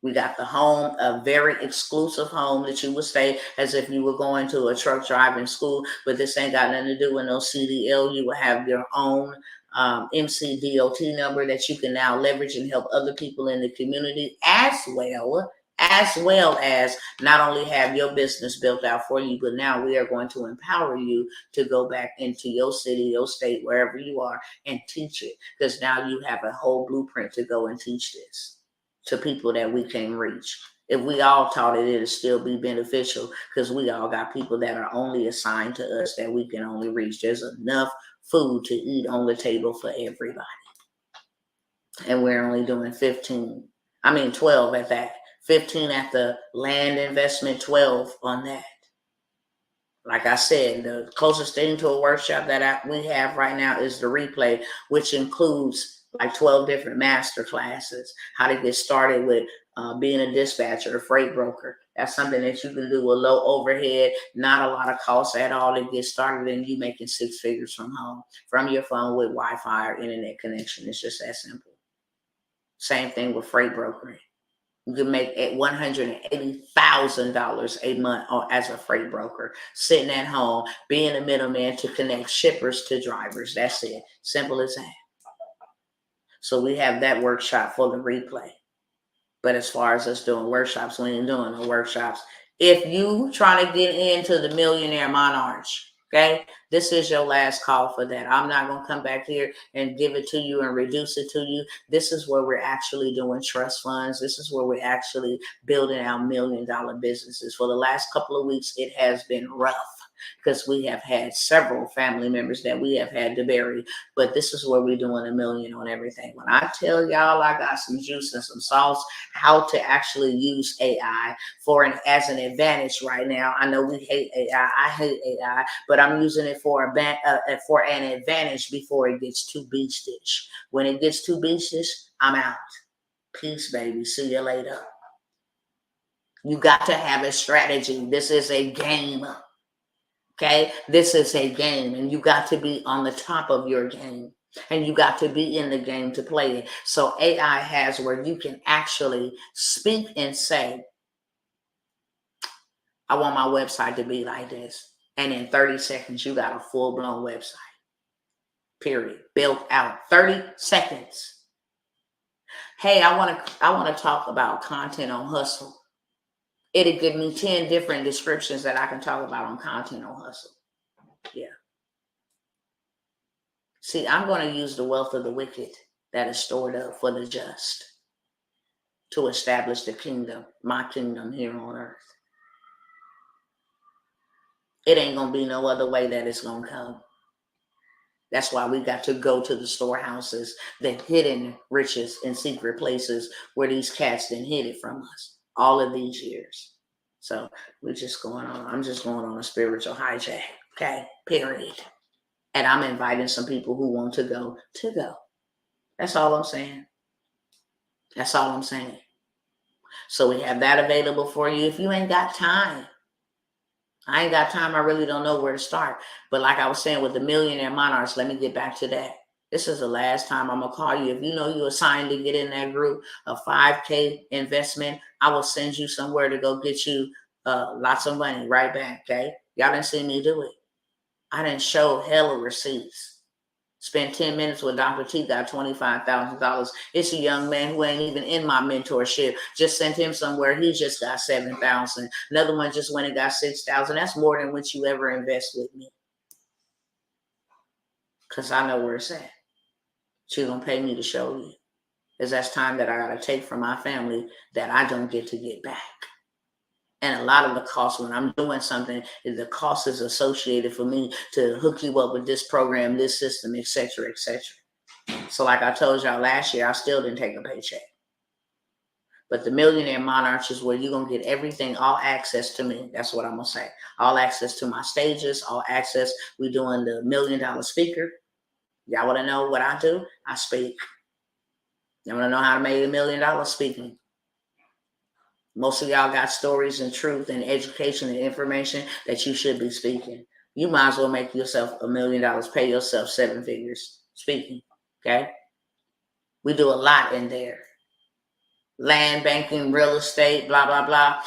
We got the home, a very exclusive home that you would stay as if you were going to a truck driving school, but this ain't got nothing to do with no CDL. You will have your own MCDOT number that you can now leverage and help other people in the community, as well as not only have your business built out for you, but now we are going to empower you to go back into your city, your state, wherever you are, and teach it, because now you have a whole blueprint to go and teach this to people that we can reach. If we all taught it, it'd still be beneficial, because we all got people that are only assigned to us that we can only reach. There's enough food to eat on the table for everybody. And we're only doing 12 at that. 15 at the land investment, 12 on that. Like I said, the closest thing to a workshop that we have right now is the replay, which includes like 12 different master classes, how to get started with being a dispatcher, a freight broker. That's something that you can do with low overhead, not a lot of costs at all to get started, and you making 6 figures from home, from your phone with Wi-Fi or internet connection. It's just that simple. Same thing with freight brokering. You can make $180,000 a month as a freight broker, sitting at home, being a middleman to connect shippers to drivers. That's it. Simple as that. So we have that workshop for the replay. But as far as us doing workshops, we ain't doing no workshops. If you trying to get into the Millionaire Monarch, okay, this is your last call for that. I'm not going to come back here and give it to you and reduce it to you. This is where we're actually doing trust funds. This is where we're actually building our $1 million businesses. For the last couple of weeks, it has been rough, because we have had several family members that we have had to bury. But this is where we're doing $1 million on everything. When I tell y'all I got some juice and some sauce, how to actually use AI as an advantage right now. I know we hate AI. I hate AI, but I'm using it for an advantage before it gets too beastish. When it gets too beastish, I'm out. Peace, baby. See you later. You got to have a strategy. This is a game. Okay, this is a game, and you got to be on the top of your game, and you got to be in the game to play it. So AI has where you can actually speak and say, I want my website to be like this. And in 30 seconds, you got a full-blown website. Period. Built out. 30 seconds. Hey, I want to talk about content on Hustle. It'll give me 10 different descriptions that I can talk about on content on Hustle. Yeah. See, I'm going to use the wealth of the wicked that is stored up for the just to establish the kingdom, my kingdom here on earth. It ain't going to be no other way that it's going to come. That's why we got to go to the storehouses, the hidden riches in secret places where these cats didn't hid it from us all of these years. So I'm just going on a spiritual hijack, okay? Period. And I'm inviting some people who want to go. That's all I'm saying. That's all I'm saying. So we have that available for you. If you ain't got time, I ain't got time. I really don't know where to start. But like I was saying with the Millionaire Monarchs, let me get back to that. This is the last time I'm going to call you. If you know you're assigned to get in that group, a $5,000 investment, I will send you somewhere to go get you lots of money right back, okay? Y'all didn't see me do it. I didn't show hella receipts. Spent 10 minutes with Dr. T, got $25,000. It's a young man who ain't even in my mentorship. Just sent him somewhere. He just got $7,000. Another one just went and got $6,000. That's more than what you ever invest with me. Because I know where it's at. She's going to pay me to show you. Because that's time that I got to take from my family that I don't get to get back. And a lot of the cost when I'm doing something, the cost is associated for me to hook you up with this program, this system, et cetera, et cetera. So like I told y'all last year, I still didn't take a paycheck. But the Millionaire Monarch is where you're going to get everything, all access to me. That's what I'm going to say. All access to my stages, all access. We're doing the $1 million speaker. Y'all want to know what I do? I speak. You want to know how to make $1 million speaking? Most of y'all got stories and truth and education and information that you should be speaking. You might as well make yourself $1 million, pay yourself 7 figures speaking. Okay? We do a lot in there. Land banking, real estate, blah, blah, blah.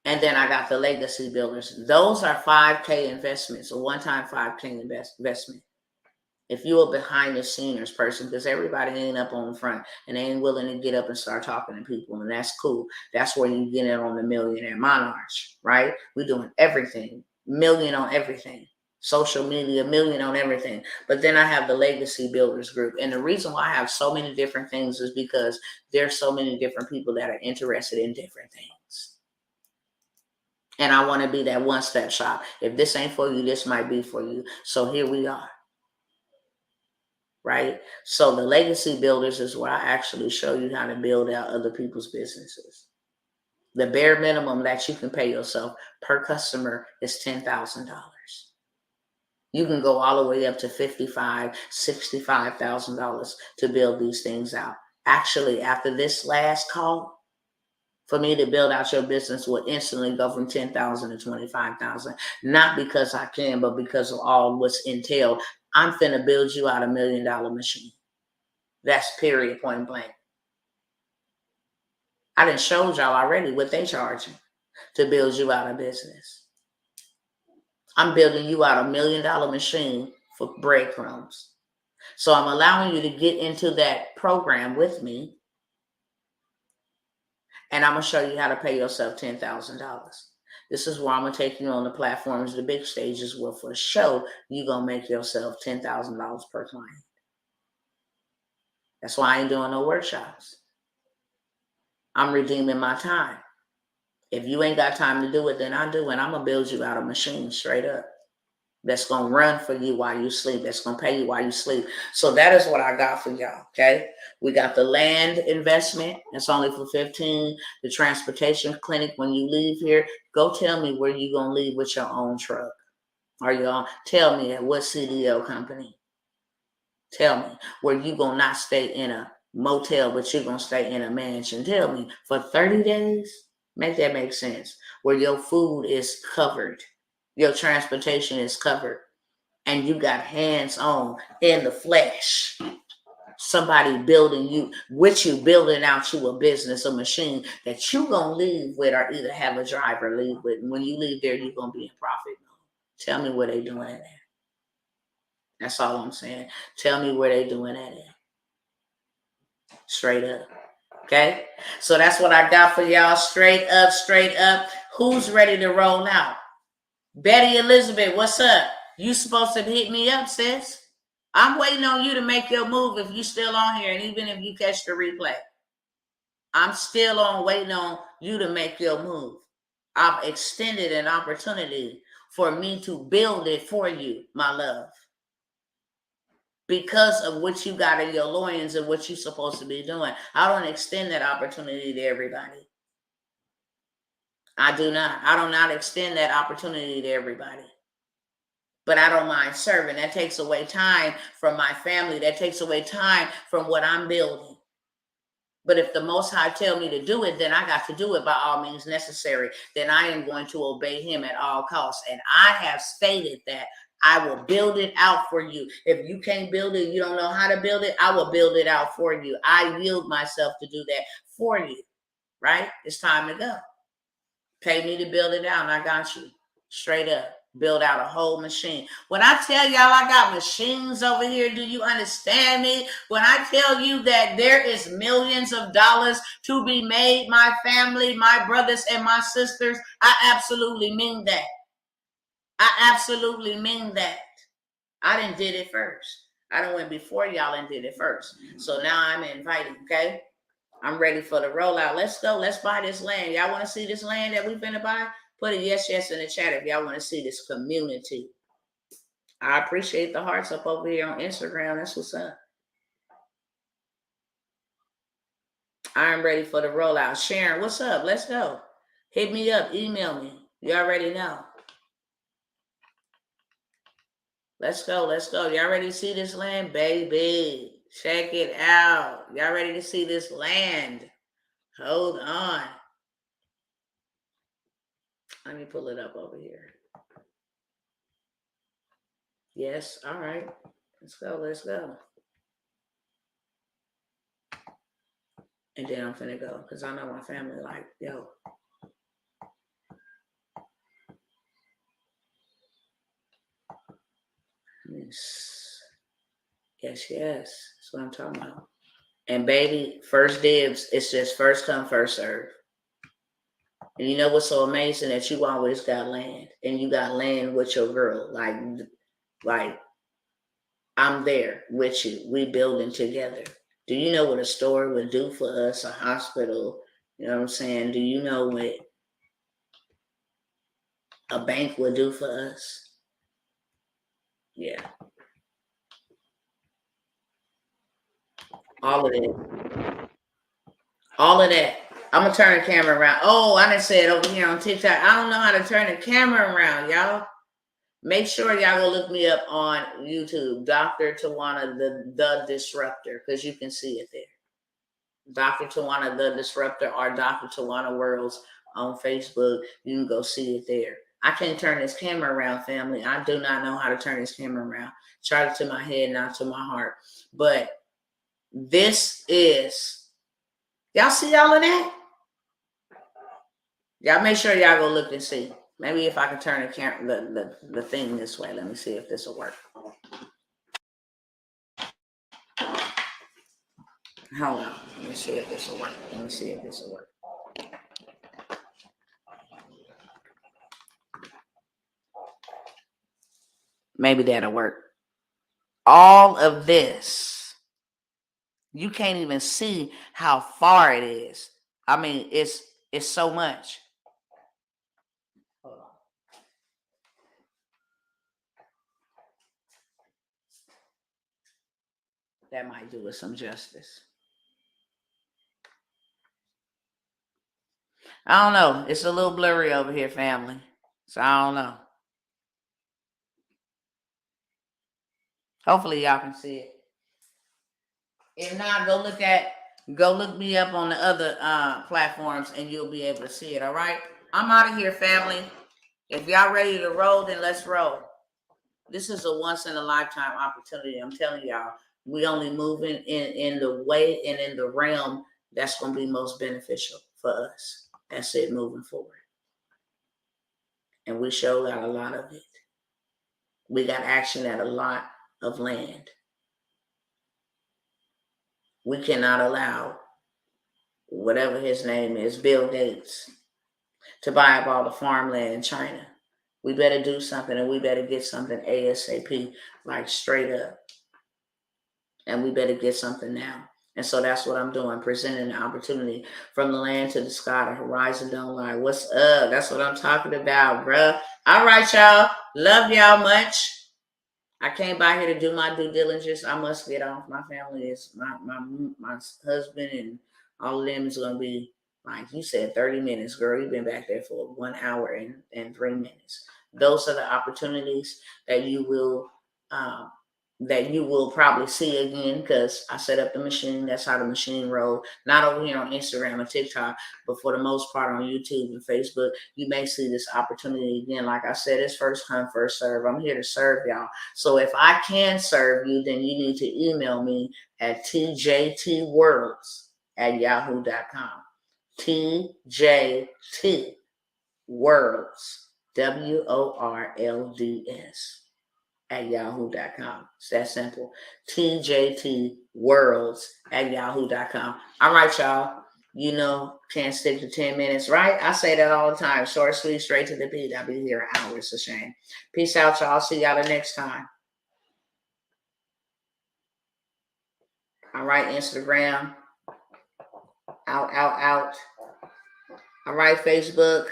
And then I got the legacy builders. Those are 5K investments, a one-time 5K investment. If you're a behind the scenes person, because everybody ain't up on the front and they ain't willing to get up and start talking to people, and that's cool. That's where you get in on the Millionaire Monarch, right? We're doing everything, million on everything, social media, million on everything. But then I have the Legacy Builders group, and the reason why I have so many different things is because there's so many different people that are interested in different things. And I want to be that one-step shop. If this ain't for you, this might be for you. So here we are. Right? So the legacy builders is where I actually show you how to build out other people's businesses. The bare minimum that you can pay yourself per customer is $10,000. You can go all the way up to $55,000, $65,000 to build these things out. Actually, after this last call, for me to build out your business will instantly go from 10,000 to 25,000. Not because I can, but because of all what's entailed. I'm finna build you out $1 million machine. That's period, point blank. I done showed y'all already what they charging to build you out a business. I'm building you out $1 million machine for breadcrumbs. So I'm allowing you to get into that program with me. And I'm going to show you how to pay yourself $10,000. This is where I'm going to take you on the platforms, the big stages, where for sure you're going to make yourself $10,000 per client. That's why I ain't doing no workshops. I'm redeeming my time. If you ain't got time to do it, then I do. And I'm going to build you out a machine straight up. That's going to run for you while you sleep. That's going to pay you while you sleep. So that is what I got for y'all, okay? We got the land investment. It's only for $15. The transportation clinic, when you leave here, go tell me where you're going to leave with your own truck. Are you on? Tell me at what CDL company. Tell me where you going to not stay in a motel, but you're going to stay in a mansion. Tell me for 30 days. Make that make sense. Where your food is covered. Your transportation is covered, and you got hands on in the flesh. Somebody building you, with you, building out you a business, a machine that you gonna leave with, or either have a driver leave with. And when you leave there, you're gonna be in profit. Tell me where they doing it at. That's all I'm saying. Tell me where they doing it at. Straight up. Okay? So that's what I got for y'all. Straight up, straight up. Who's ready to roll out? Betty Elizabeth, what's up? You supposed to hit me up, sis. I'm waiting on you to make your move if you still on here, and even if you catch the replay. I'm still on waiting on you to make your move. I've extended an opportunity for me to build it for you, my love. Because of what you got in your loins and what you're supposed to be doing. I don't extend that opportunity to everybody. I do not. I do not extend that opportunity to everybody. But I don't mind serving. That takes away time from my family. That takes away time from what I'm building. But if the Most High tell me to do it, then I got to do it by all means necessary. Then I am going to obey him at all costs. And I have stated that I will build it out for you. If you can't build it, you don't know how to build it, I will build it out for you. I yield myself to do that for you. Right? It's time to go. Pay me to build it out, and I got you. Straight up. Build out a whole machine. When I tell y'all I got machines over here, do you understand me? When I tell you that there is millions of dollars to be made, my family, my brothers, and my sisters, I absolutely mean that. I absolutely mean that. I done did it first. I done went before y'all and did it first. So now I'm inviting, okay? I'm ready for the rollout. Let's go. Let's buy this land. Y'all want to see this land that we finna buy? Put a yes in the chat if y'all want to see this community. I appreciate the hearts up over here on Instagram. That's what's up. I'm ready for the rollout. Sharon, what's up? Let's go. Hit me up. Email me. You already know. Let's go. Let's go. Y'all ready to see this land, baby? Check it out. Y'all ready to see this land? Hold on. Let me pull it up over here. Yes. All right. Let's go. Let's go. And then I'm finna go because I know my family like, yo. Yes. Yes, yes. That's what I'm talking about. And baby, first dibs, it's just first come, first serve. And you know what's so amazing? That you always got land. And you got land with your girl. Like I'm there with you. We building together. Do you know what a store would do for us? A hospital, you know what I'm saying? Do you know what a bank would do for us? Yeah. All of it. All of that. I'm gonna turn the camera around. Oh, I didn't say it over here on TikTok. I don't know how to turn the camera around, y'all. Make sure y'all go look me up on YouTube, Dr. Tawana, the Disruptor, because you can see it there. Dr. Tawana, the Disruptor, or Dr. Tawana Worlds on Facebook. You can go see it there. I can't turn this camera around, family. I do not know how to turn this camera around. Charge it to my head, not to my heart. But this is, y'all see all of that? Y'all make sure y'all go look and see. Maybe if I can turn the camera, the thing this way. Let me see if this will work. Hold on. Let me see if this will work. Let me see if this will work. Maybe that'll work. All of this, you can't even see how far it is. I mean, it's so much. Hold on. That might do us some justice. I don't know. It's a little blurry over here, family. So I don't know. Hopefully y'all can see it. If not, go look me up on the other platforms and you'll be able to see it. All right. I'm out of here, family. If y'all ready to roll, then let's roll. This is a once in a lifetime opportunity. I'm telling y'all, we only moving in the way and in the realm that's going to be most beneficial for us. That's it, moving forward. And we show got a lot of it. We got action at a lot of land. We cannot allow whatever his name is, Bill Gates, to buy up all the farmland in China. We better do something, and we better get something ASAP, like straight up. And we better get something now. And so that's what I'm doing, presenting an opportunity from the land to the sky. The horizon don't lie. What's up? That's what I'm talking about, bruh. All right, y'all. Love y'all much. I came by here to do my due diligence. I must get off. My family is my husband and all of them is gonna be like you said, 30 minutes, girl. You've been back there for 1 hour and 3 minutes. Those are the opportunities that you will probably see again because I set up the machine. That's how the machine rolls. Not over here on Instagram and TikTok, but for the most part on YouTube and Facebook. You may see this opportunity again. Like I said, it's first come, first serve. I'm here to serve y'all. So if I can serve you, then you need to email me at tjtworlds@yahoo.com. TJT Worlds, WORLDS @yahoo.com. It's that simple. TJTworlds@yahoo.com. All right, y'all. You know, can't stick to 10 minutes, right? I say that all the time. Short, sweet, straight to the beat. I'll be here an hour. It's a shame. Peace out, y'all. See y'all the next time. All right, Instagram. Out. All right, Facebook.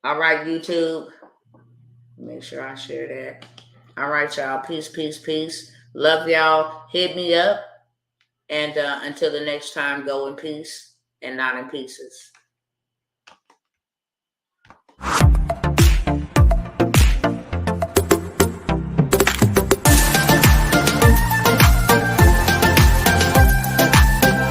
All right, YouTube. Make sure I share that. All right, y'all. Peace. Love y'all. Hit me up. And until the next time, go in peace and not in pieces.